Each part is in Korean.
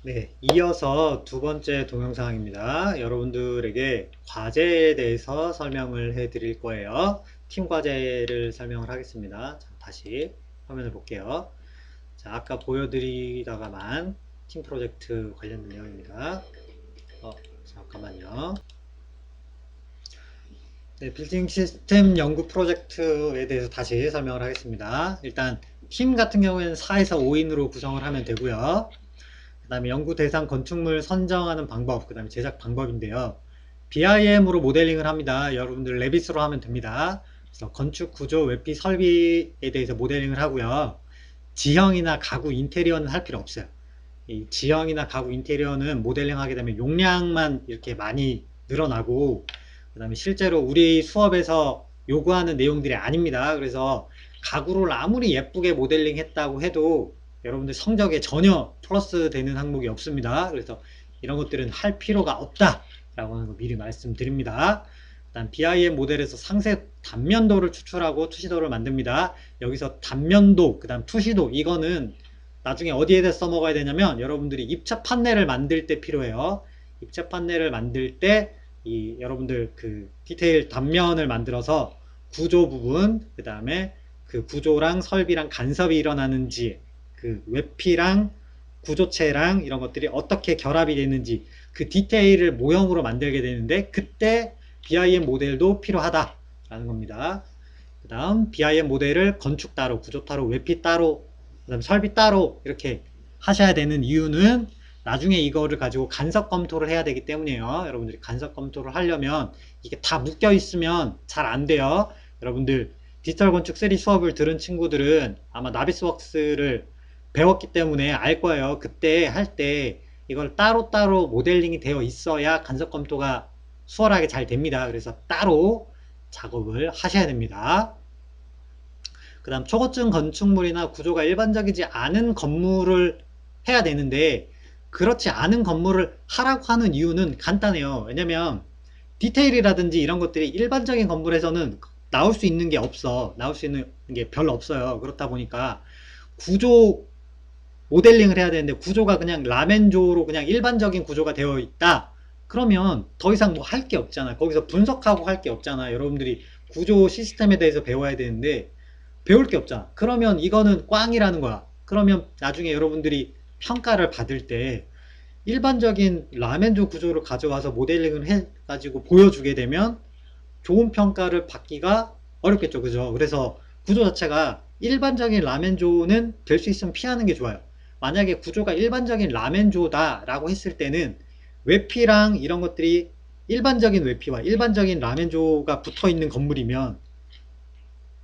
네, 이어서 두 번째 동영상입니다. 여러분들에게 과제에 대해서 설명을 해 드릴 거예요. 팀 과제를 설명을 하겠습니다. 자, 다시 화면을 볼게요. 자, 아까 보여드리다가만 팀 프로젝트 관련된 내용입니다. 잠깐만요. 네, 빌딩 시스템 연구 프로젝트에 대해서 다시 설명을 하겠습니다. 일단 팀 같은 경우에는 4에서 5인으로 구성을 하면 되고요. 그 다음에 연구 대상 건축물 선정하는 방법, 그 다음에 제작 방법인데요. BIM으로 모델링을 합니다. 여러분들 레빗으로 하면 됩니다. 그래서 건축 구조, 외피, 설비에 대해서 모델링을 하고요. 지형이나 가구, 인테리어는 할 필요 없어요. 이 지형이나 가구, 인테리어는 모델링 하게 되면 용량만 이렇게 많이 늘어나고, 그 다음에 실제로 우리 수업에서 요구하는 내용들이 아닙니다. 그래서 가구를 아무리 예쁘게 모델링 했다고 해도 여러분들 성적에 전혀 플러스 되는 항목이 없습니다. 그래서 이런 것들은 할 필요가 없다 라고 하는 거 미리 말씀드립니다. 일단 BIM 모델에서 상세 단면도를 추출하고 투시도를 만듭니다. 여기서 단면도, 그 다음 투시도, 이거는 나중에 어디에 다 써먹어야 되냐면 여러분들이 입체 판넬을 만들 때 필요해요. 입체 판넬을 만들 때 여러분들 그 디테일 단면을 만들어서 구조 부분, 그 다음에 그 구조랑 설비랑 간섭이 일어나는지, 그 외피랑 구조체랑 이런 것들이 어떻게 결합이 되는지 그 디테일을 모형으로 만들게 되는데, 그때 BIM 모델도 필요하다라는 겁니다. 그 다음 BIM 모델을 건축 따로, 구조 따로, 외피 따로, 그 다음 설비 따로 이렇게 하셔야 되는 이유는 나중에 이거를 가지고 간섭 검토를 해야 되기 때문이에요. 여러분들이 간섭 검토를 하려면 이게 다 묶여 있으면 잘 안 돼요. 여러분들 디지털 건축 3 수업을 들은 친구들은 아마 나비스웍스를 배웠기 때문에 알 거예요. 그때 할 때 이걸 따로따로 모델링이 되어 있어야 간섭 검토가 수월하게 잘 됩니다. 그래서 따로 작업을 하셔야 됩니다. 그 다음 초고층 건축물이나 구조가 일반적이지 않은 건물을 해야 되는데, 그렇지 않은 건물을 하라고 하는 이유는 간단해요. 왜냐면 디테일이라든지 이런 것들이 일반적인 건물에서는 나올 수 있는 게 없어. 나올 수 있는 게 별로 없어요. 그렇다 보니까 구조 모델링을 해야 되는데 구조가 그냥 라멘조로 그냥 일반적인 구조가 되어 있다. 그러면 더 이상 뭐 할 게 없잖아. 거기서 분석하고 할 게 없잖아. 여러분들이 구조 시스템에 대해서 배워야 되는데 배울 게 없잖아. 그러면 이거는 꽝이라는 거야. 그러면 나중에 여러분들이 평가를 받을 때 일반적인 라멘조 구조를 가져와서 모델링을 해가지고 보여주게 되면 좋은 평가를 받기가 어렵겠죠. 그죠? 그래서 구조 자체가 일반적인 라멘조는 될 수 있으면 피하는 게 좋아요. 만약에 구조가 일반적인 라멘조다 라고 했을 때는 외피랑 이런 것들이 일반적인 외피와 일반적인 라멘조가 붙어 있는 건물이면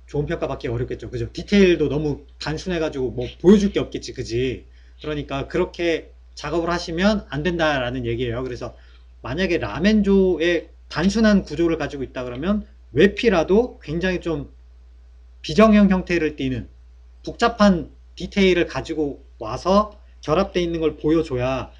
좋은 평가 받기 어렵겠죠. 그죠? 디테일도 너무 단순해가지고 뭐 보여줄 게 없겠지. 그지? 그러니까 그렇게 작업을 하시면 안 된다라는 얘기예요. 그래서 만약에 라멘조의 단순한 구조를 가지고 있다 그러면 외피라도 굉장히 좀 비정형 형태를 띠는 복잡한 디테일을 가지고 와서 결합되어 있는 걸 보여줘야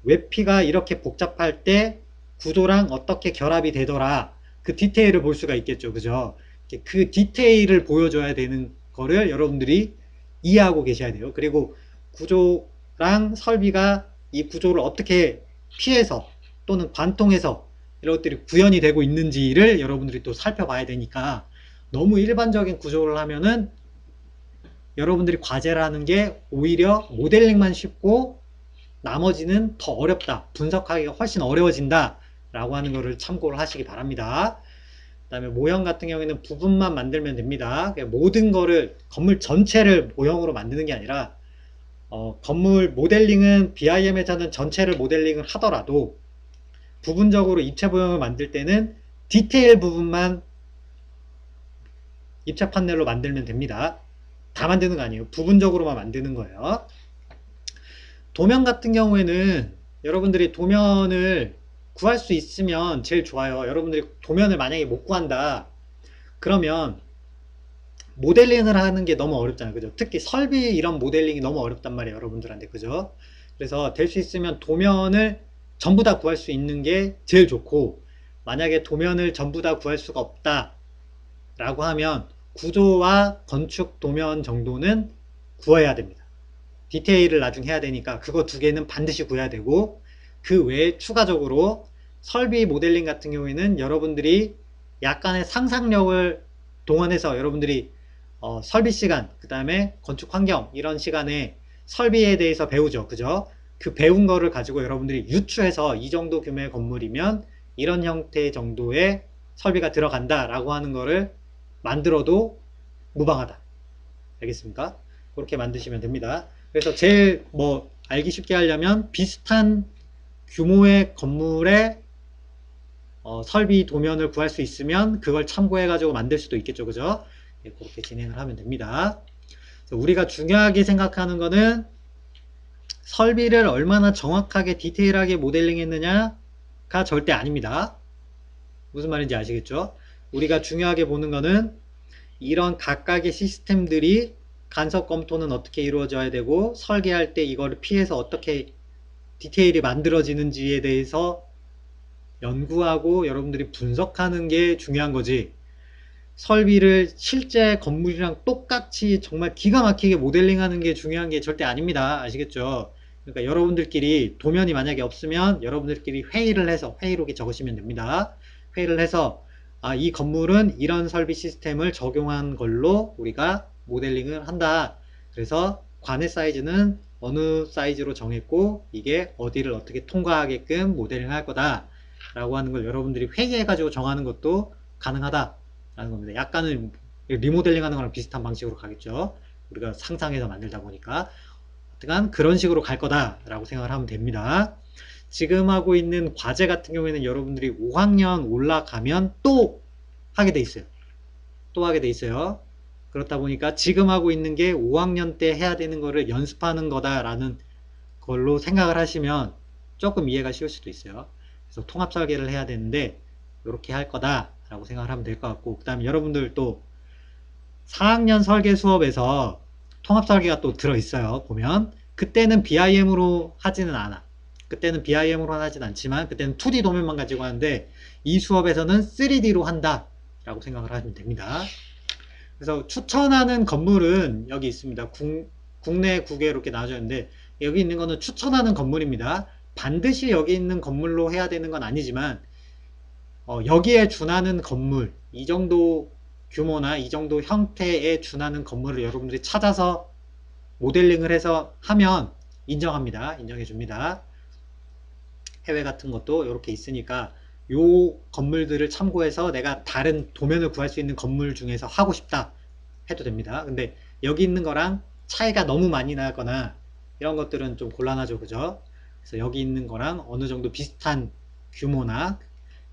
외피가 이렇게 복잡할 때 구조랑 어떻게 결합이 되더라, 그 디테일을 볼 수가 있겠죠. 그죠? 그 디테일을 보여줘야 되는 거를 여러분들이 이해하고 계셔야 돼요. 그리고 구조랑 설비가 이 구조를 어떻게 피해서 또는 관통해서 이런 것들이 구현이 되고 있는지를 여러분들이 또 살펴봐야 되니까, 너무 일반적인 구조를 하면은 여러분들이 과제라는 게 오히려 모델링만 쉽고 나머지는 더 어렵다, 분석하기가 훨씬 어려워진다 라고 하는 거를 참고를 하시기 바랍니다. 그 다음에 모형 같은 경우에는 부분만 만들면 됩니다. 모든 거를, 건물 전체를 모형으로 만드는 게 아니라 건물 모델링은 BIM에서는 전체를 모델링을 하더라도 부분적으로 입체 모형을 만들 때는 디테일 부분만 입체 판넬로 만들면 됩니다. 다 만드는 거 아니에요. 부분적으로만 만드는 거예요. 도면 같은 경우에는 여러분들이 도면을 구할 수 있으면 제일 좋아요. 여러분들이 도면을 만약에 못 구한다 그러면 모델링을 하는 게 너무 어렵잖아요. 그죠? 특히 설비 이런 모델링이 너무 어렵단 말이에요. 여러분들한테. 그죠? 그래서 될 수 있으면 도면을 전부 다 구할 수 있는 게 제일 좋고, 만약에 도면을 전부 다 구할 수가 없다 라고 하면 구조와 건축 도면 정도는 구해야 됩니다. 디테일을 나중에 해야 되니까 그거 두 개는 반드시 구해야 되고, 그 외에 추가적으로 설비 모델링 같은 경우에는 여러분들이 약간의 상상력을 동원해서 여러분들이 설비 시간, 그 다음에 건축 환경 이런 시간에 설비에 대해서 배우죠. 그죠? 그 배운 거를 가지고 여러분들이 유추해서 이 정도 규모의 건물이면 이런 형태 정도의 설비가 들어간다 라고 하는 거를 만들어도 무방하다. 알겠습니까? 그렇게 만드시면 됩니다. 그래서 제일 뭐 알기 쉽게 하려면 비슷한 규모의 건물의 설비 도면을 구할 수 있으면 그걸 참고해 가지고 만들 수도 있겠죠. 그죠? 예, 그렇게 진행을 하면 됩니다. 우리가 중요하게 생각하는 거는 설비를 얼마나 정확하게 디테일하게 모델링 했느냐가 절대 아닙니다. 무슨 말인지 아시겠죠? 우리가 중요하게 보는 거는 이런 각각의 시스템들이 간섭 검토는 어떻게 이루어져야 되고 설계할 때 이거를 피해서 어떻게 디테일이 만들어지는지에 대해서 연구하고 여러분들이 분석하는 게 중요한 거지, 설비를 실제 건물이랑 똑같이 정말 기가 막히게 모델링하는 게 중요한 게 절대 아닙니다. 아시겠죠? 그러니까 여러분들끼리 도면이 만약에 없으면 여러분들끼리 회의를 해서 회의록에 적으시면 됩니다. 회의를 해서 이 건물은 이런 설비 시스템을 적용한 걸로 우리가 모델링을 한다. 그래서 관의 사이즈는 어느 사이즈로 정했고 이게 어디를 어떻게 통과하게끔 모델링 할 거다 라고 하는 걸 여러분들이 회의해 가지고 정하는 것도 가능하다 라는 겁니다. 약간은 리모델링 하는 거랑 비슷한 방식으로 가겠죠. 우리가 상상해서 만들다 보니까 하여간 그런 식으로 갈 거다 라고 생각을 하면 됩니다. 지금 하고 있는 과제 같은 경우에는 여러분들이 5학년 올라가면 또 하게 돼 있어요. 또 하게 돼 있어요. 그렇다 보니까 지금 하고 있는 게 5학년 때 해야 되는 거를 연습하는 거다라는 걸로 생각을 하시면 조금 이해가 쉬울 수도 있어요. 그래서 통합 설계를 해야 되는데 이렇게 할 거다라고 생각을 하면 될 것 같고, 그 다음에 여러분들 또 4학년 설계 수업에서 통합 설계가 또 들어있어요. 보면 그때는 BIM으로 하지는 않아. 그때는 BIM으로 하진 않지만 그때는 2D 도면만 가지고 하는데 이 수업에서는 3D로 한다 라고 생각을 하시면 됩니다. 그래서 추천하는 건물은 여기 있습니다. 국내 9개 이렇게 나눠져 있는데 여기 있는 거는 추천하는 건물입니다. 반드시 여기 있는 건물로 해야 되는 건 아니지만 여기에 준하는 건물, 이 정도 규모나 이 정도 형태에 준하는 건물을 여러분들이 찾아서 모델링을 해서 하면 인정합니다. 인정해 줍니다. 해외 같은 것도 이렇게 있으니까 요 건물들을 참고해서 내가 다른 도면을 구할 수 있는 건물 중에서 하고 싶다 해도 됩니다. 근데 여기 있는 거랑 차이가 너무 많이 나거나 이런 것들은 좀 곤란하죠. 그죠? 그래서 여기 있는 거랑 어느 정도 비슷한 규모나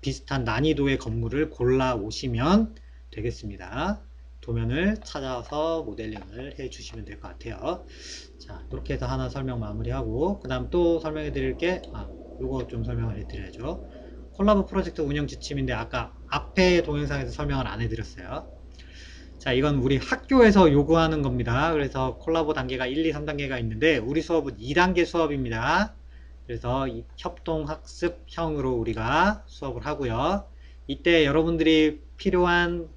비슷한 난이도의 건물을 골라 오시면 되겠습니다. 도면을 찾아서 모델링을 해 주시면 될 것 같아요. 자, 이렇게 해서 하나 설명 마무리하고 그 다음 또 설명해 드릴 게 요거 좀 설명을 해 드려야죠. 콜라보 프로젝트 운영 지침인데 아까 앞에 동영상에서 설명을 안 해드렸어요. 자, 이건 우리 학교에서 요구하는 겁니다. 그래서 콜라보 단계가 1, 2, 3단계가 있는데 우리 수업은 2단계 수업입니다. 그래서 협동학습형으로 우리가 수업을 하고요. 이때 여러분들이 필요한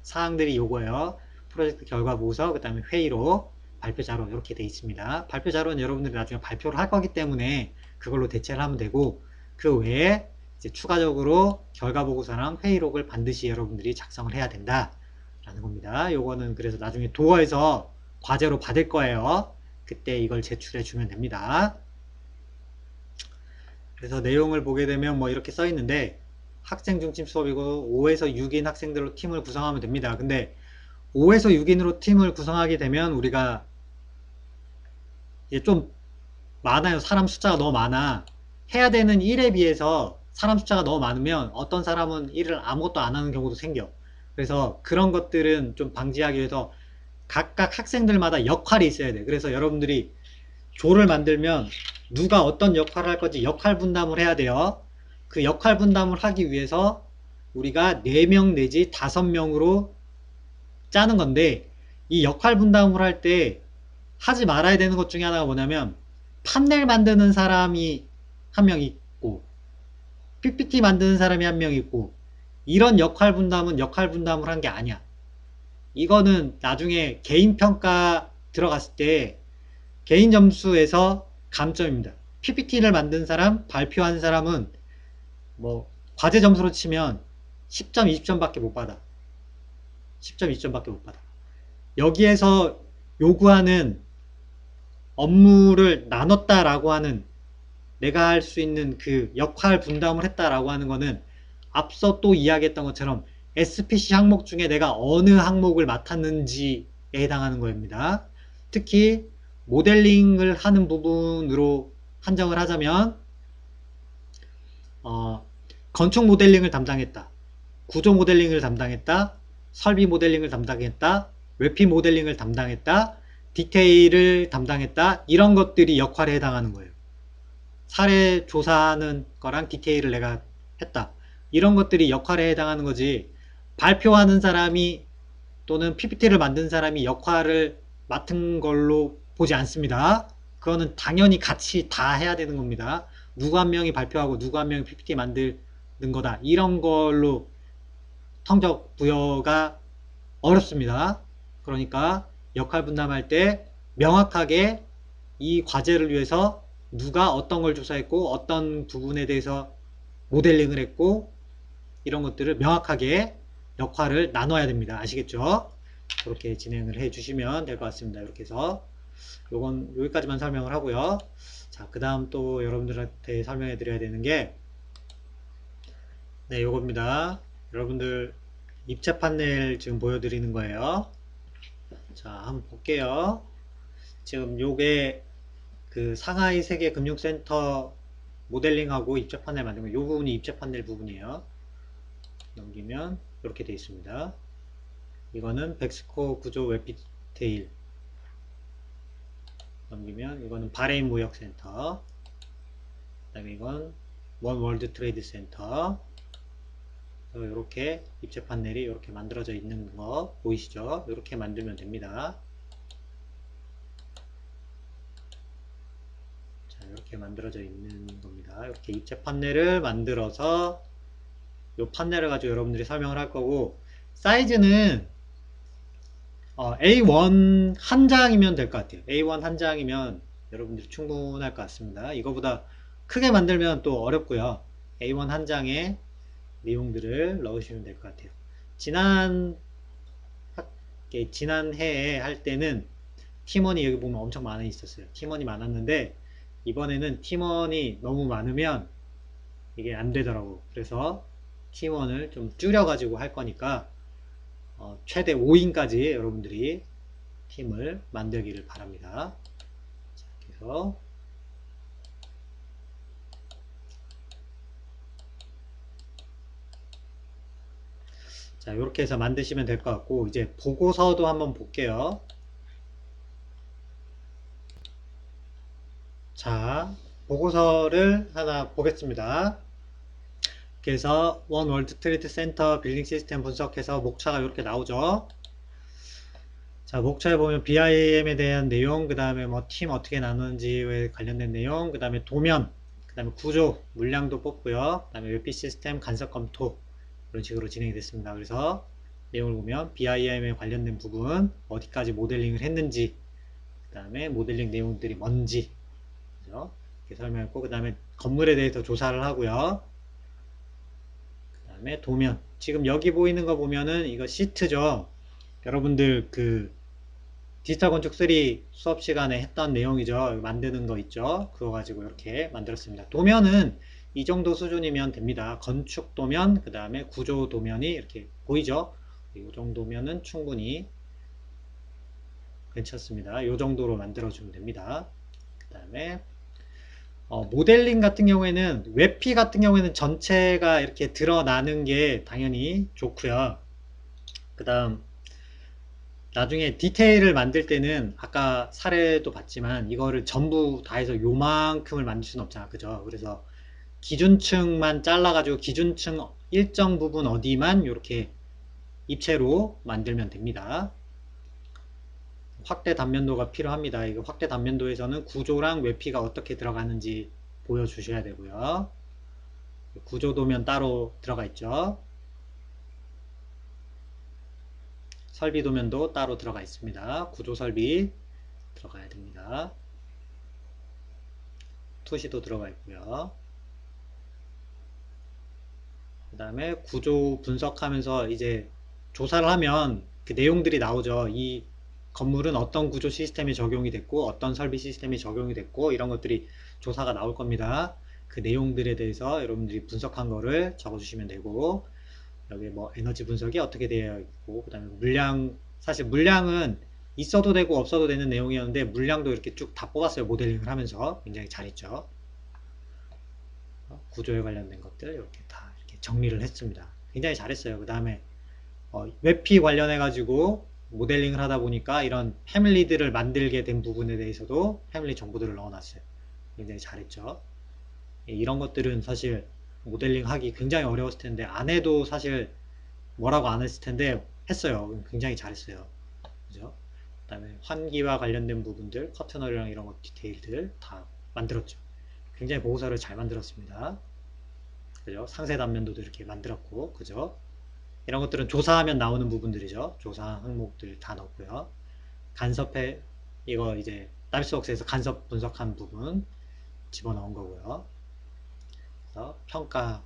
사항들이 요거예요. 프로젝트 결과 보고서, 그 다음에 회의록, 발표 자료 이렇게 돼 있습니다. 발표 자료는 여러분들이 나중에 발표를 할 거기 때문에 그걸로 대체를 하면 되고, 그 외에 이제 추가적으로 결과 보고서랑 회의록을 반드시 여러분들이 작성을 해야 된다 라는 겁니다. 요거는 그래서 나중에 도어에서 과제로 받을 거예요. 그때 이걸 제출해 주면 됩니다. 그래서 내용을 보게 되면 뭐 이렇게 써 있는데 학생 중심 수업이고 5에서 6인 학생들로 팀을 구성하면 됩니다. 근데 5에서 6인으로 팀을 구성하게 되면 우리가 이제 좀 많아요. 사람 숫자가 너무 많아. 해야 되는 일에 비해서 사람 숫자가 너무 많으면 어떤 사람은 일을 아무것도 안 하는 경우도 생겨. 그래서 그런 것들은 좀 방지하기 위해서 각각 학생들마다 역할이 있어야 돼. 그래서 여러분들이 조를 만들면 누가 어떤 역할을 할 건지 역할 분담을 해야 돼요. 그 역할 분담을 하기 위해서 우리가 4명 내지 5명으로 짜는 건데, 이 역할 분담을 할 때 하지 말아야 되는 것 중에 하나가 뭐냐면 판넬 만드는 사람이 한 명 있고 PPT 만드는 사람이 한 명 있고, 이런 역할 분담은 역할 분담을 한 게 아니야. 이거는 나중에 개인 평가 들어갔을 때 개인 점수에서 감점입니다. PPT를 만든 사람, 발표한 사람은 뭐 과제 점수로 치면 10점, 20점밖에 못 받아. 10점, 20점밖에 못 받아. 여기에서 요구하는 업무를 나눴다라고 하는, 내가 할 수 있는 그 역할 분담을 했다라고 하는 거는 앞서 또 이야기했던 것처럼 SPC 항목 중에 내가 어느 항목을 맡았는지에 해당하는 겁니다. 특히 모델링을 하는 부분으로 한정을 하자면 건축 모델링을 담당했다, 구조 모델링을 담당했다, 설비 모델링을 담당했다, 외피 모델링을 담당했다, 디테일을 담당했다, 이런 것들이 역할에 해당하는 거예요. 사례 조사하는 거랑 디테일을 내가 했다, 이런 것들이 역할에 해당하는 거지, 발표하는 사람이 또는 PPT를 만든 사람이 역할을 맡은 걸로 보지 않습니다. 그거는 당연히 같이 다 해야 되는 겁니다. 누구 한 명이 발표하고 누구 한 명이 PPT 만드는 거다, 이런 걸로 성적 부여가 어렵습니다. 그러니까 역할 분담할 때 명확하게 이 과제를 위해서 누가 어떤 걸 조사했고 어떤 부분에 대해서 모델링을 했고 이런 것들을 명확하게 역할을 나눠야 됩니다. 아시겠죠? 그렇게 진행을 해 주시면 될 것 같습니다. 이렇게 해서 요건 여기까지만 설명을 하고요. 자, 그 다음 또 여러분들한테 설명해 드려야 되는 게, 네, 요겁니다. 여러분들 입체 판넬 지금 보여드리는 거예요. 자, 한번 볼게요. 지금 요게 그 상하이 세계 금융센터 모델링하고 입체 판넬 만든 거, 요 부분이 입체 판넬 부분이에요. 넘기면 이렇게 되어 있습니다. 이거는 백스코 구조 웹 디테일. 넘기면 이거는 바레인 무역센터. 그 다음에 이건 원 월드 트레이드 센터. 이렇게 입체 판넬이 이렇게 만들어져 있는 거 보이시죠? 이렇게 만들면 됩니다. 자, 이렇게 만들어져 있는 겁니다. 이렇게 입체 판넬을 만들어서 이 판넬을 가지고 여러분들이 설명을 할 거고, 사이즈는 A1 한 장이면 될 것 같아요. A1 한 장이면 여러분들이 충분할 것 같습니다. 이거보다 크게 만들면 또 어렵고요. A1 한 장에 내용들을 넣으시면 될 것 같아요. 지난 해에 할 때는 팀원이 여기 보면 엄청 많이 있었어요. 팀원이 많았는데 이번에는 팀원이 너무 많으면 이게 안 되더라고. 그래서 팀원을 좀 줄여 가지고 할 거니까 최대 5인까지 여러분들이 팀을 만들기를 바랍니다. 자, 그래서 자, 이렇게 해서 만드시면 될 것 같고, 이제 보고서도 한번 볼게요. 자, 보고서를 하나 보겠습니다. 그래서 원 월드 트레이드 센터 빌딩 시스템 분석해서 목차가 이렇게 나오죠. 자, 목차에 보면 BIM에 대한 내용, 그 다음에 뭐 팀 어떻게 나누는지에 관련된 내용, 그 다음에 도면, 그 다음에 구조, 물량도 뽑고요. 그 다음에 웹피 시스템 간섭 검토, 이런 식으로 진행이 됐습니다. 그래서 내용을 보면 BIM에 관련된 부분, 어디까지 모델링을 했는지, 그 다음에 모델링 내용들이 뭔지, 그죠? 이렇게 설명했고, 그 다음에 건물에 대해서 조사를 하고요. 그 다음에 도면, 지금 여기 보이는 거 보면은 이거 시트죠. 여러분들 그 디지털 건축 3 수업 시간에 했던 내용이죠. 만드는 거 있죠. 그거 가지고 이렇게 만들었습니다. 도면은 이 정도 수준이면 됩니다. 건축 도면, 그 다음에 구조 도면이 이렇게 보이죠. 이 정도면은 충분히 괜찮습니다. 이 정도로 만들어주면 됩니다. 그 다음에 모델링 같은 경우에는, 웹피 같은 경우에는 전체가 이렇게 드러나는 게 당연히 좋고요. 그 다음 나중에 디테일을 만들 때는 아까 사례도 봤지만 이거를 전부 다 해서 요만큼을 만들 수는 없잖아, 그죠? 그래서 기준층만 잘라가지고 기준층 일정 부분 어디만 이렇게 입체로 만들면 됩니다. 확대 단면도가 필요합니다. 이거 확대 단면도에서는 구조랑 웹피가 어떻게 들어가는지 보여주셔야 되고요. 구조도면 따로 들어가 있죠. 설비 도면도 따로 들어가 있습니다. 구조 설비 들어가야 됩니다. 투시도 들어가 있고요. 그 다음에 구조 분석하면서 이제 조사를 하면 그 내용들이 나오죠. 이 건물은 어떤 구조 시스템이 적용이 됐고 어떤 설비 시스템이 적용이 됐고 이런 것들이 조사가 나올 겁니다. 그 내용들에 대해서 여러분들이 분석한 거를 적어주시면 되고, 여기 뭐 에너지 분석이 어떻게 되어 있고, 그 다음에 물량, 사실 물량은 있어도 되고 없어도 되는 내용이었는데 물량도 이렇게 쭉 다 뽑았어요. 모델링을 하면서 굉장히 잘했죠. 구조에 관련된 것들 이렇게 다 이렇게 정리를 했습니다. 굉장히 잘했어요. 그 다음에 웹피 관련해 가지고 모델링을 하다 보니까 이런 패밀리들을 만들게 된 부분에 대해서도 패밀리 정보들을 넣어놨어요. 굉장히 잘했죠. 이런 것들은 사실 모델링 하기 굉장히 어려웠을 텐데 안 해도 사실 뭐라고 안 했을 텐데 했어요. 굉장히 잘했어요. 그죠? 그 다음에 환기와 관련된 부분들, 커튼홀이랑 이런 것 디테일들 다 만들었죠. 굉장히 보고서를 잘 만들었습니다. 그죠? 상세 단면도 이렇게 만들었고, 그죠? 이런 것들은 조사하면 나오는 부분들이죠. 조사 항목들 다 넣었고요. 간섭해, 이거 이제 나비스웍스에서 간섭 분석한 부분 집어넣은 거고요. 그래서 평가에서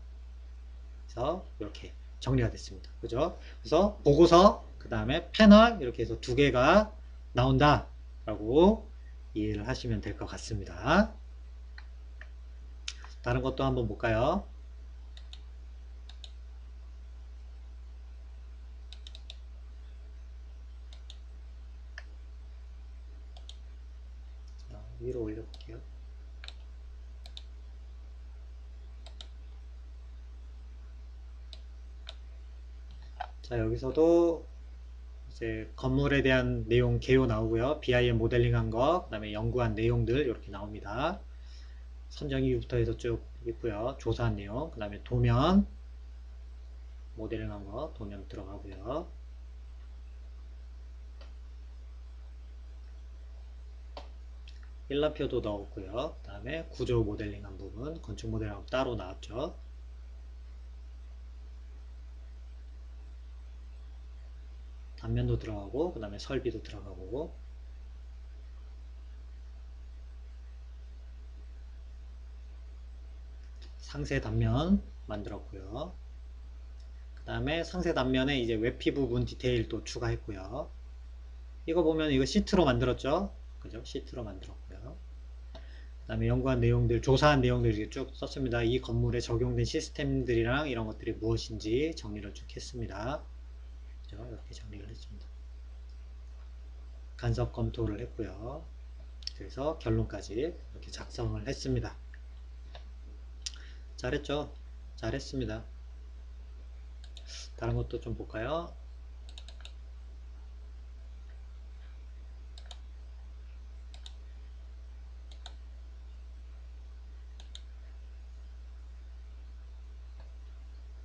이렇게 정리가 됐습니다. 그죠? 그래서 보고서, 그 다음에 패널 이렇게 해서 두 개가 나온다 라고 이해를 하시면 될 것 같습니다. 다른 것도 한번 볼까요? 자, 위로 올려볼게요. 자, 여기서도 이제 건물에 대한 내용 개요 나오고요. BIM 모델링한 거, 그 다음에 연구한 내용들 이렇게 나옵니다. 선정 이유부터 해서 쭉 있고요. 조사한 내용, 그 다음에 도면 모델링한 거 도면 들어가고요. 일라표도 넣었고요. 그 다음에 구조 모델링한 부분, 건축 모델하고 따로 나왔죠. 단면도 들어가고, 그 다음에 설비도 들어가고, 상세 단면 만들었고요. 그 다음에 상세 단면에 이제 웹피 부분 디테일도 추가했고요. 이거 보면 이거 시트로 만들었죠. 그죠? 시트로 만들었고요. 그 다음에 연구한 내용들, 조사한 내용들 이렇게 쭉 썼습니다. 이 건물에 적용된 시스템들이랑 이런 것들이 무엇인지 정리를 쭉 했습니다. 그죠? 이렇게 정리를 했습니다. 간섭 검토를 했고요. 그래서 결론까지 이렇게 작성을 했습니다. 잘했죠? 잘했습니다. 다른 것도 좀 볼까요?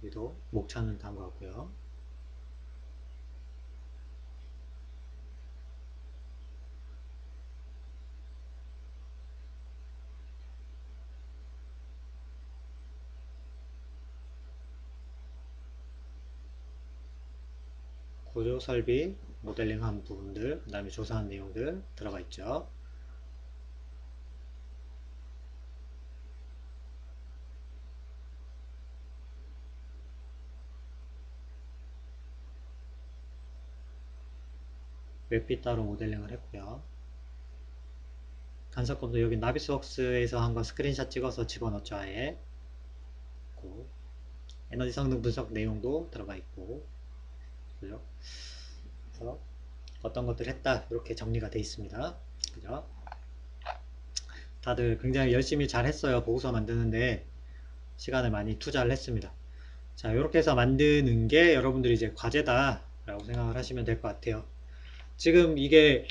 여기도 목차는 단 것 같고요. 구조 설비, 모델링한 부분들, 그 다음에 조사한 내용들 들어가 있죠. 웹비 따로 모델링을 했고요. 간섭검도 여기 나비스웍스에서 한 거 스크린샷 찍어서 집어넣죠. 아예. 에너지 성능 분석 내용도 들어가 있고, 그죠? 그래서 어떤 것들 했다 이렇게 정리가 되어 있습니다. 그죠? 다들 굉장히 열심히 잘 했어요. 보고서 만드는데 시간을 많이 투자를 했습니다. 자, 이렇게 해서 만드는 게 여러분들이 이제 과제다 라고 생각을 하시면 될 것 같아요. 지금 이게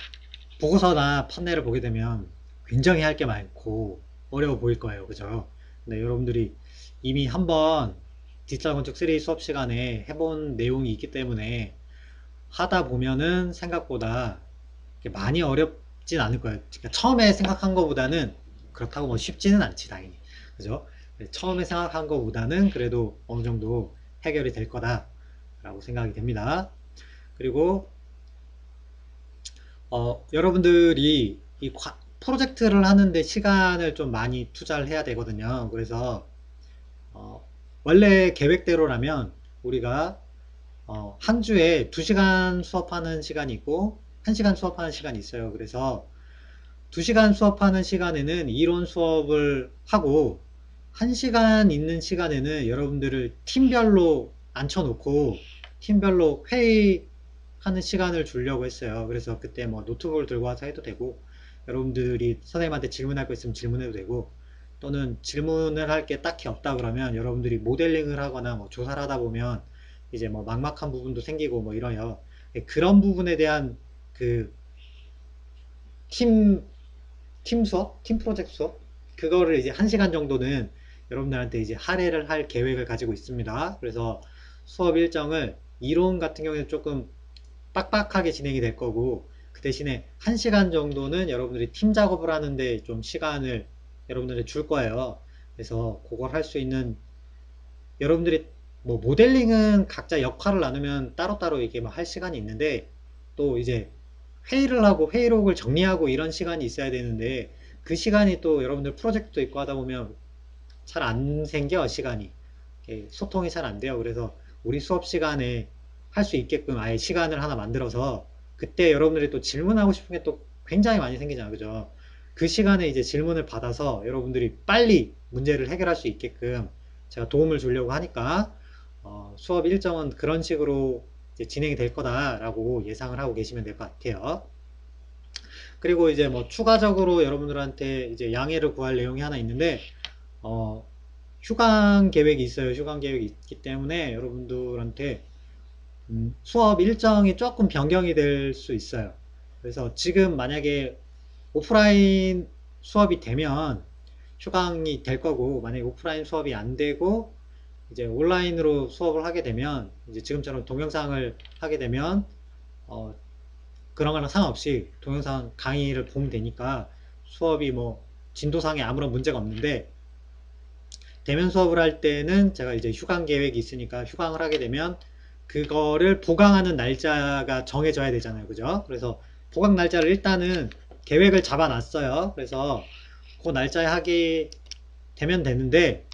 보고서나 판넬을 보게 되면 굉장히 할 게 많고 어려워 보일 거예요. 그죠? 근데 여러분들이 이미 한번 디지털 건축 3 수업 시간에 해본 내용이 있기 때문에 하다 보면은 생각보다 많이 어렵진 않을 거예요. 그러니까 처음에 생각한 것보다는 그렇다고 뭐 쉽지는 않지, 당연히. 그죠? 처음에 생각한 것보다는 그래도 어느 정도 해결이 될 거다라고 생각이 됩니다. 그리고 여러분들이 이 프로젝트를 하는데 시간을 좀 많이 투자를 해야 되거든요. 그래서 원래 계획대로라면 우리가 한 주에 2시간 수업하는 시간이 있고 1시간 수업하는 시간이 있어요. 그래서 2시간 수업하는 시간에는 이론 수업을 하고 1시간 있는 시간에는 여러분들을 팀별로 앉혀놓고 팀별로 회의하는 시간을 주려고 했어요. 그래서 그때 뭐 노트북을 들고 와서 해도 되고 여러분들이 선생님한테 질문할 거 있으면 질문해도 되고 또는 질문을 할 게 딱히 없다 그러면 여러분들이 모델링을 하거나 뭐 조사를 하다 보면 이제 뭐 막막한 부분도 생기고 뭐 이래요. 그런 부분에 대한 그 팀, 팀 수업? 팀 프로젝트 수업? 그거를 이제 1시간 정도는 여러분들한테 이제 할애를 할 계획을 가지고 있습니다. 그래서 수업 일정을 이론 같은 경우에는 조금 빡빡하게 진행이 될 거고 그 대신에 1시간 정도는 여러분들이 팀 작업을 하는데 좀 시간을 여러분들이 줄 거예요. 그래서 그걸 할 수 있는 여러분들이 뭐 모델링은 각자 역할을 나누면 따로따로 이게 뭐 할 시간이 있는데 또 이제 회의를 하고 회의록을 정리하고 이런 시간이 있어야 되는데 그 시간이 또 여러분들 프로젝트도 있고 하다 보면 잘 안 생겨 시간이 소통이 잘 안 돼요. 그래서 우리 수업 시간에 할 수 있게끔 아예 시간을 하나 만들어서 그때 여러분들이 또 질문하고 싶은 게 또 굉장히 많이 생기잖아요. 그죠? 그 시간에 이제 질문을 받아서 여러분들이 빨리 문제를 해결할 수 있게끔 제가 도움을 주려고 하니까 수업 일정은 그런 식으로 이제 진행이 될 거다라고 예상을 하고 계시면 될 것 같아요. 그리고 이제 뭐 추가적으로 여러분들한테 이제 양해를 구할 내용이 하나 있는데 휴강 계획이 있어요. 휴강 계획이 있기 때문에 여러분들한테 수업 일정이 조금 변경이 될 수 있어요. 그래서 지금 만약에 오프라인 수업이 되면 휴강이 될 거고 만약에 오프라인 수업이 안 되고 이제 온라인으로 수업을 하게 되면 이제 지금처럼 동영상을 하게 되면 그런 거랑 상관없이 동영상 강의를 보면 되니까 수업이 뭐 진도상에 아무런 문제가 없는데 대면 수업을 할 때는 제가 이제 휴강 계획이 있으니까 휴강을 하게 되면 그거를 보강하는 날짜가 정해져야 되잖아요. 그죠? 그래서 보강 날짜를 일단은 계획을 잡아 놨어요. 그래서 그 날짜에 하게 되면 되는데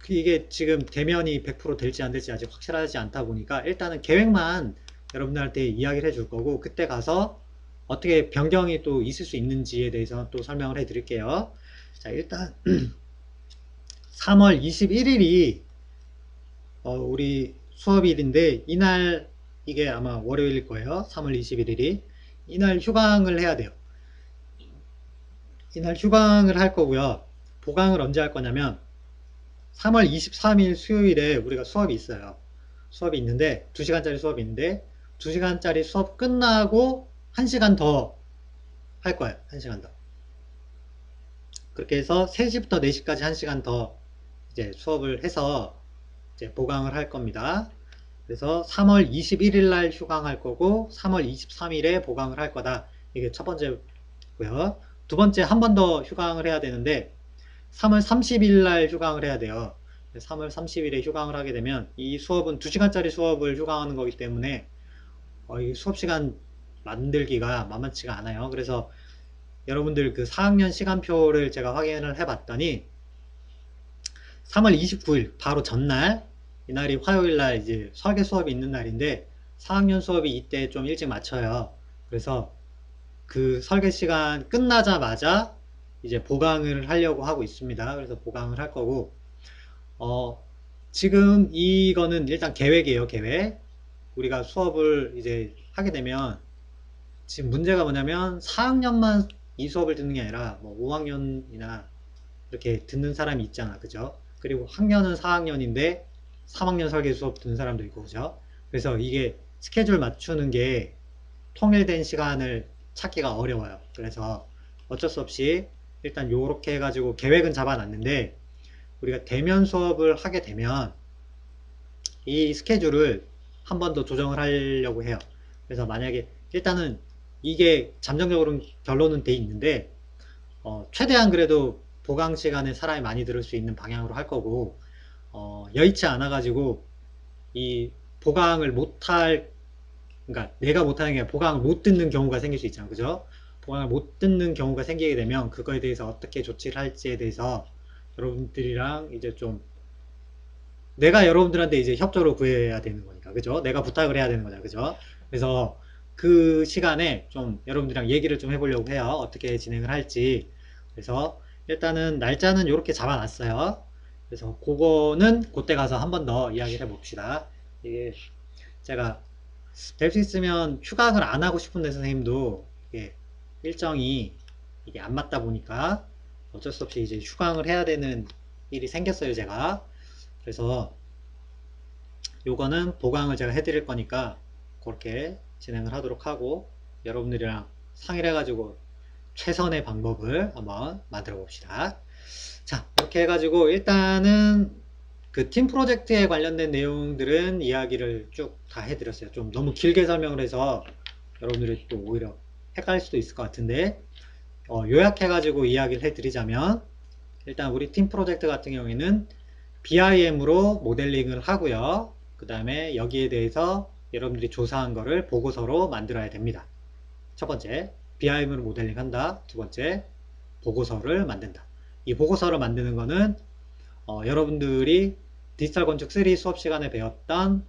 이게 지금 대면이 100% 될지 안 될지 아직 확실하지 않다 보니까 일단은 계획만 여러분들한테 이야기를 해줄 거고 그때 가서 어떻게 변경이 또 있을 수 있는지에 대해서 또 설명을 해 드릴게요. 자, 일단 3월 21일이 우리 수업일인데 이날 이게 아마 월요일일 거예요. 3월 21일이 이날 휴강을 해야 돼요. 이날 휴강을 할 거고요. 보강을 언제 할 거냐면 3월 23일 수요일에 우리가 수업이 있어요. 수업이 있는데 2시간짜리 수업이 있는데 2시간짜리 수업 끝나고 1시간 더 할 거예요. 1시간 더. 그렇게 해서 3시부터 4시까지 1시간 더 이제 수업을 해서 이제 보강을 할 겁니다. 그래서 3월 21일 날 휴강할 거고 3월 23일에 보강을 할 거다. 이게 첫 번째고요. 두 번째 한 번 더 휴강을 해야 되는데 3월 30일 날 휴강을 해야 돼요. 3월 30일에 휴강을 하게 되면 이 수업은 2시간짜리 수업을 휴강하는 거기 때문에 이 수업 시간 만들기가 만만치가 않아요. 그래서 여러분들 그 4학년 시간표를 제가 확인을 해 봤더니 3월 29일 바로 전날 이날이 화요일 날 이제 설계 수업이 있는 날인데 4학년 수업이 이때 좀 일찍 마쳐요. 그래서 그 설계 시간 끝나자마자 이제 보강을 하려고 하고 있습니다. 그래서 보강을 할 거고 지금 이거는 일단 계획이에요. 계획. 우리가 수업을 이제 하게 되면 지금 문제가 뭐냐면 4학년만 이 수업을 듣는 게 아니라 뭐 5학년이나 이렇게 듣는 사람이 있잖아. 그죠? 그리고 학년은 4학년인데 3학년 설계 수업 듣는 사람도 있고 그죠? 그래서 이게 스케줄 맞추는 게 통일된 시간을 찾기가 어려워요. 그래서 어쩔 수 없이 일단 요렇게 해가지고 계획은 잡아놨는데 우리가 대면 수업을 하게 되면 이 스케줄을 한 번 더 조정을 하려고 해요. 그래서 만약에 일단은 이게 잠정적으로 결론은 돼 있는데 최대한 그래도 보강 시간에 사람이 많이 들을 수 있는 방향으로 할 거고 여의치 않아 가지고 이 보강을 못할 그러니까 내가 못하는 게 아니라 보강을 못 듣는 경우가 생길 수 있잖아. 그죠? 보강을 못 듣는 경우가 생기게 되면 그거에 대해서 어떻게 조치를 할지에 대해서 여러분들이랑 이제 좀 내가 여러분들한테 이제 협조를 구해야 되는 거니까, 그죠? 내가 부탁을 해야 되는 거잖아, 그죠? 그래서 그 시간에 좀 여러분들이랑 얘기를 좀 해보려고 해요. 어떻게 진행을 할지. 그래서 일단은 날짜는 이렇게 잡아놨어요. 그래서 그거는 그때 가서 한 번 더 이야기를 해봅시다. 이게 제가 될 수 있으면 휴강을 안 하고 싶은데 선생님도 이게 일정이 이게 안 맞다 보니까 어쩔 수 없이 이제 휴강을 해야 되는 일이 생겼어요, 제가. 그래서 요거는 보강을 제가 해드릴 거니까 그렇게 진행을 하도록 하고 여러분들이랑 상의를 해가지고 최선의 방법을 한번 만들어 봅시다. 자, 이렇게 해가지고 일단은 그 팀 프로젝트에 관련된 내용들은 이야기를 쭉 다 해드렸어요. 좀 너무 길게 설명을 해서 여러분들이 또 오히려 헷갈릴 수도 있을 것 같은데 요약해가지고 이야기를 해드리자면 일단 우리 팀 프로젝트 같은 경우에는 BIM으로 모델링을 하고요. 그 다음에 여기에 대해서 여러분들이 조사한 거를 보고서로 만들어야 됩니다. 첫 번째, BIM으로 모델링 한다. 두 번째, 보고서를 만든다. 이 보고서를 만드는 거는 여러분들이 디지털 건축 3 수업 시간에 배웠던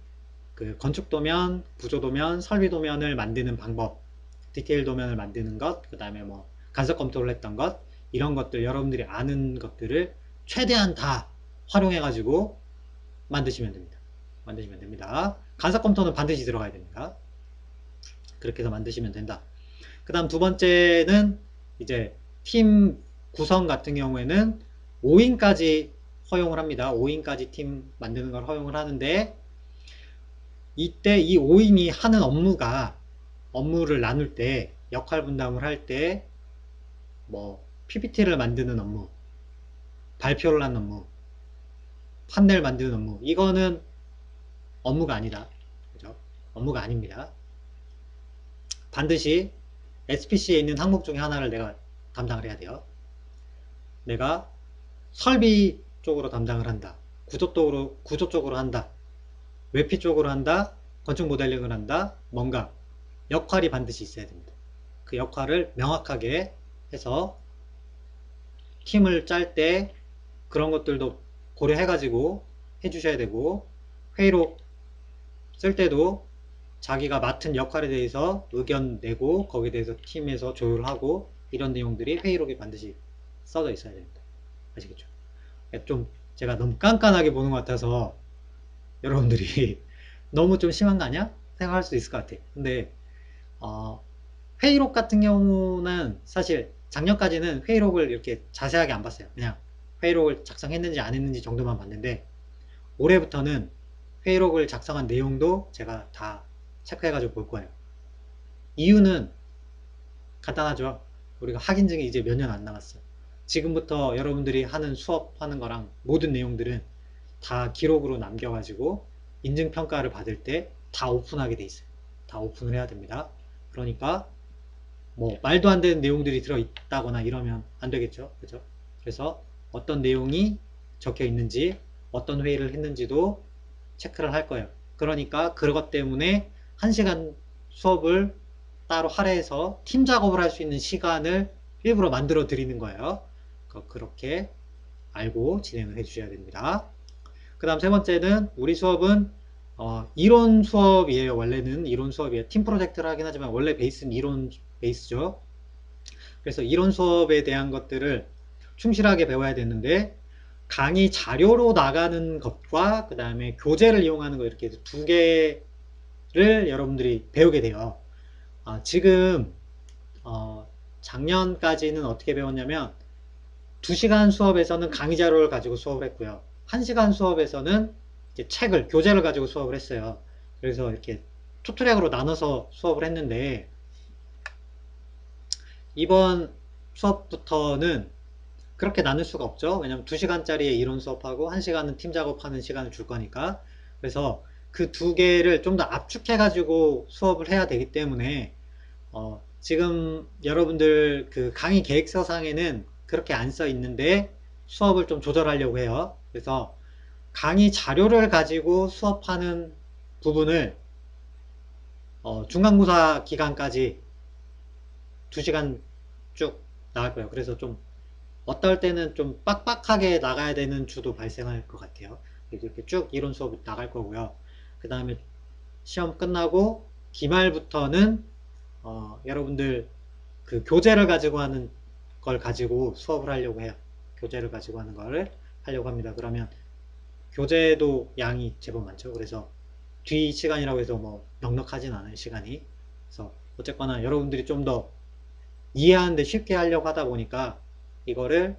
그 건축 도면, 구조 도면, 설비 도면을 만드는 방법, 디테일 도면을 만드는 것, 그 다음에 뭐 간섭 검토를 했던 것, 이런 것들 여러분들이 아는 것들을 최대한 다 활용해 가지고 만드시면 됩니다. 만드시면 됩니다. 간섭 검토는 반드시 들어가야 됩니다. 그렇게 해서 만드시면 된다. 그 다음 두 번째는 이제 팀 구성 같은 경우에는 5인까지 허용을 합니다. 5인까지 팀 만드는 걸 허용을 하는데 이때 이 5인이 하는 업무를 나눌 때 역할 분담을 할 때 뭐 PPT를 만드는 업무, 발표를 하는 업무, 판넬 만드는 업무, 이거는 업무가 아니다. 그죠? 업무가 아닙니다. 반드시 SPC에 있는 항목 중에 하나를 내가 담당을 해야 돼요. 내가 설비 쪽으로 담당을 한다. 구조 쪽으로 한다. 외피 쪽으로 한다. 건축 모델링을 한다. 뭔가 역할이 반드시 있어야 됩니다. 그 역할을 명확하게 해서 팀을 짤 때 그런 것들도 고려해가지고 해주셔야 되고, 회의록 쓸 때도 자기가 맡은 역할에 대해서 의견 내고 거기에 대해서 팀에서 조율을 하고 이런 내용들이 회의록에 반드시 써져 있어야 됩니다. 아시겠죠? 좀 제가 너무 깐깐하게 보는 것 같아서 여러분들이 너무 좀 심한 거 아니야? 생각할 수 있을 것 같아. 근데 회의록 같은 경우는 사실 작년까지는 회의록을 이렇게 자세하게 안 봤어요. 그냥 회의록을 작성했는지 안 했는지 정도만 봤는데 올해부터는 회의록을 작성한 내용도 제가 다 체크해가지고 볼 거예요. 이유는 간단하죠. 우리가 학인증이 이제 몇 년 안 남았어요. 지금부터 여러분들이 하는 수업하는 거랑 모든 내용들은 다 기록으로 남겨가지고 인증평가를 받을 때 다 오픈하게 돼 있어요. 다 오픈을 해야 됩니다. 그러니까 뭐 말도 안 되는 내용들이 들어있다거나 이러면 안 되겠죠. 그죠? 그래서 어떤 내용이 적혀 있는지 어떤 회의를 했는지도 체크를 할 거예요. 그러니까 그것 때문에 1시간 수업을 따로 할애해서 팀 작업을 할 수 있는 시간을 일부러 만들어 드리는 거예요. 그렇게 알고 진행을 해 주셔야 됩니다. 그 다음 세 번째는 우리 수업은 이론 수업이에요. 원래는 이론 수업이에요. 팀 프로젝트를 하긴 하지만 원래 베이스는 이론 베이스죠. 그래서 이론 수업에 대한 것들을 충실하게 배워야 되는데 강의 자료로 나가는 것과 그 다음에 교재를 이용하는 거 이렇게 두 개를 여러분들이 배우게 돼요. 지금 작년까지는 어떻게 배웠냐면 2시간 수업에서는 강의 자료를 가지고 수업을 했고요. 1시간 수업에서는 이제 책을, 교재를 가지고 수업을 했어요. 그래서 이렇게 투트랙으로 나눠서 수업을 했는데 이번 수업부터는 그렇게 나눌 수가 없죠. 왜냐면 2시간짜리의 이론 수업하고 1시간은 팀 작업하는 시간을 줄 거니까. 그래서 그 두 개를 좀 더 압축해 가지고 수업을 해야 되기 때문에 지금 여러분들 그 강의 계획서상에는 그렇게 안 써 있는데 수업을 좀 조절하려고 해요. 그래서 강의 자료를 가지고 수업하는 부분을 중간고사 기간까지 2시간 쭉 나갈 거예요. 그래서 좀 어떨 때는 좀 빡빡하게 나가야 되는 주도 발생할 것 같아요. 이렇게 쭉 이론 수업이 나갈 거고요. 그 다음에 시험 끝나고 기말부터는 여러분들 그 교재를 가지고 하는 걸 가지고 수업을 하려고 해요. 교재를 가지고 하는 거를 하려고 합니다. 그러면 교재도 양이 제법 많죠. 그래서 뒤 시간이라고 해서 뭐 넉넉하진 않아요, 시간이. 그래서 어쨌거나 여러분들이 좀 더 이해하는데 쉽게 하려고 하다 보니까 이거를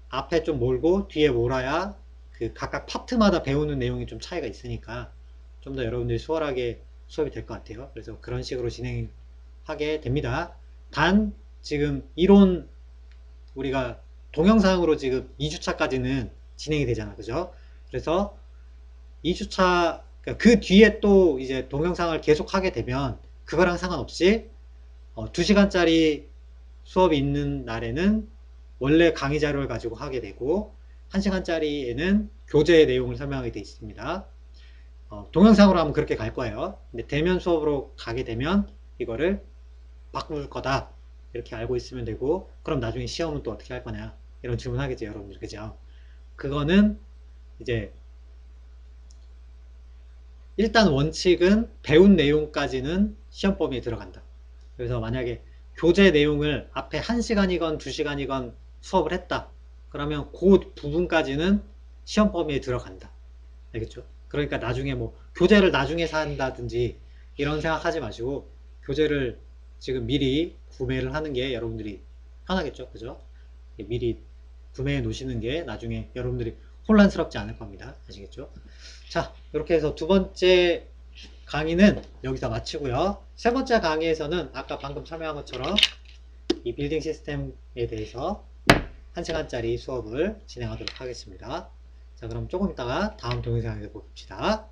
앞에 좀 몰고 뒤에 몰아야 그 각각 파트마다 배우는 내용이 좀 차이가 있으니까 좀 더 여러분들이 수월하게 수업이 될 것 같아요. 그래서 그런 식으로 진행하게 됩니다. 단 지금 이론 우리가 동영상으로 지금 2주차까지는 진행이 되잖아, 그죠? 그래서 2주차 그 뒤에 또 이제 동영상을 계속 하게 되면 그거랑 상관없이 2시간짜리 수업이 있는 날에는 원래 강의 자료를 가지고 하게 되고 1시간짜리에는 교재 내용을 설명하게 되어 있습니다. 동영상으로 하면 그렇게 갈 거예요. 근데 대면 수업으로 가게 되면 이거를 바꿀 거다 이렇게 알고 있으면 되고, 그럼 나중에 시험은 또 어떻게 할 거냐 이런 질문 하겠죠, 여러분들. 그죠? 그거는 이제 일단 원칙은 배운 내용까지는 시험 범위에 들어간다. 그래서 만약에 교재 내용을 앞에 1시간이건 2시간이건 수업을 했다. 그러면 그 부분까지는 시험 범위에 들어간다. 알겠죠? 그러니까 나중에 뭐 교재를 나중에 산다든지 이런 생각하지 마시고 교재를 지금 미리 구매를 하는 게 여러분들이 편하겠죠? 그죠? 미리 구매해 놓으시는 게 나중에 여러분들이 혼란스럽지 않을 겁니다. 아시겠죠? 자, 이렇게 해서 두 번째 강의는 여기서 마치고요. 세 번째 강의에서는 아까 방금 설명한 것처럼 이 빌딩 시스템에 대해서 1시간짜리 수업을 진행하도록 하겠습니다. 자, 그럼 조금 있다가 다음 동영상에서 봅시다.